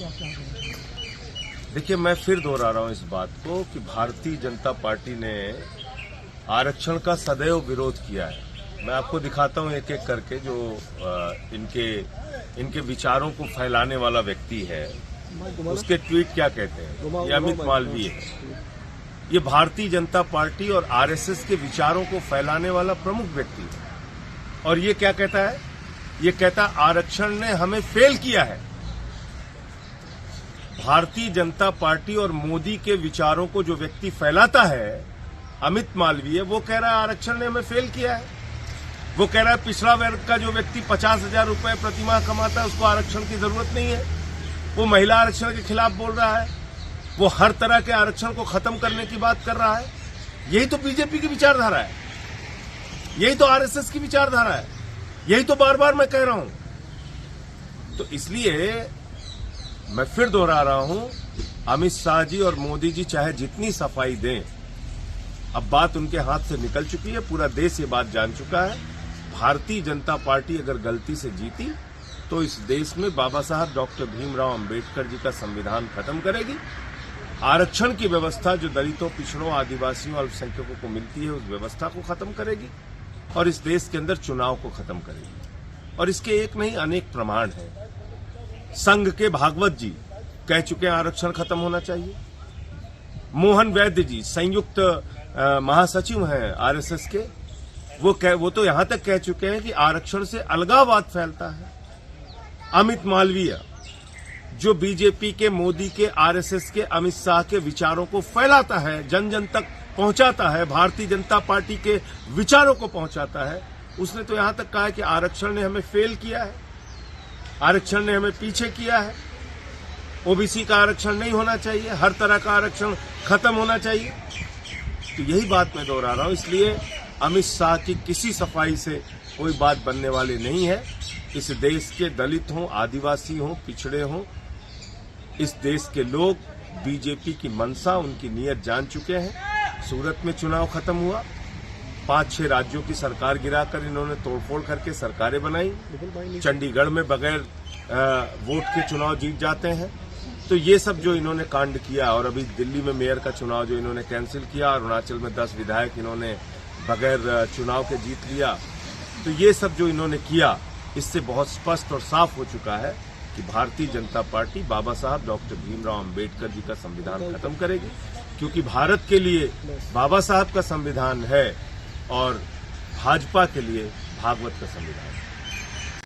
क्या कहेंगे? देखिए, मैं फिर दोहरा रहा हूं इस बात को कि भारतीय जनता पार्टी ने आरक्षण का सदैव विरोध किया है। मैं आपको दिखाता हूं एक एक करके जो इनके विचारों को फैलाने वाला व्यक्ति है, उसके ट्वीट क्या कहते हैं। ये अमित मालवीय है। ये भारतीय जनता पार्टी और आरएसएस के विचारों को फैलाने वाला प्रमुख व्यक्ति है। और ये क्या कहता है? ये कहता आरक्षण ने हमें फेल किया है। भारतीय जनता पार्टी और मोदी के विचारों को जो व्यक्ति फैलाता है, अमित मालवीय, वो कह रहा है आरक्षण ने हमें फेल किया है। वो कह रहा है पिछड़ा वर्ग का जो व्यक्ति 50,000 रुपए प्रतिमाह कमाता है उसको आरक्षण की जरूरत नहीं है। वो महिला आरक्षण के खिलाफ बोल रहा है। वो हर तरह के आरक्षण को खत्म करने की बात कर रहा है। यही तो बीजेपी की विचारधारा है, यही तो आरएसएस की विचारधारा है, यही तो बार बार मैं कह रहा हूं। तो इसलिए मैं फिर दोहरा रहा हूं, अमित शाह जी और मोदी जी चाहे जितनी सफाई दें, अब बात उनके हाथ से निकल चुकी है। पूरा देश ये बात जान चुका है। भारतीय जनता पार्टी अगर गलती से जीती तो इस देश में बाबा साहब डॉक्टर भीमराव अंबेडकर जी का संविधान खत्म करेगी। आरक्षण की व्यवस्था जो दलितों, पिछड़ों, आदिवासियों, अल्पसंख्यकों को मिलती है, उस व्यवस्था को खत्म करेगी और इस देश के अंदर चुनाव को खत्म करेगी। और इसके एक नहीं अनेक प्रमाण हैं। संघ के भागवत जी कह चुके हैं आरक्षण खत्म होना चाहिए। मोहन वैद्य जी संयुक्त महासचिव हैं आरएसएस के, वो तो यहां तक कह चुके हैं कि आरक्षण से अलगाववाद फैलता है। अमित मालवीय जो बीजेपी के, मोदी के, आरएसएस के, अमित शाह के विचारों को फैलाता है, जन जन तक पहुंचाता है, भारतीय जनता पार्टी के विचारों को पहुंचाता है, उसने तो यहां तक कहा है कि आरक्षण ने हमें फेल किया है, आरक्षण ने हमें पीछे किया है, ओबीसी का आरक्षण नहीं होना चाहिए, हर तरह का आरक्षण खत्म होना चाहिए। तो यही बात मैं दोहरा रहा हूं। इसलिए अमित शाह की किसी सफाई से कोई बात बनने वाली नहीं है। इस देश के दलित हों, आदिवासी हों, पिछड़े हों, इस देश के लोग बीजेपी की मंशा, उनकी नीयत जान चुके हैं। सूरत में चुनाव खत्म हुआ, 5-6 राज्यों की सरकार गिराकर इन्होंने तोड़फोड़ करके सरकारें बनाई। चंडीगढ़ में बगैर वोट के चुनाव जीत जाते हैं। तो ये सब जो इन्होंने कांड किया, और अभी दिल्ली में मेयर का चुनाव जो इन्होंने कैंसिल किया, अरुणाचल में 10 विधायक इन्होंने बगैर चुनाव के जीत लिया, तो ये सब जो इन्होंने किया, इससे बहुत स्पष्ट और साफ हो चुका है कि भारतीय जनता पार्टी बाबा साहब डॉक्टर भीमराव अंबेडकर जी का संविधान खत्म करेगी। क्योंकि भारत के लिए बाबा साहब का संविधान है और भाजपा के लिए भागवत का संविधान है।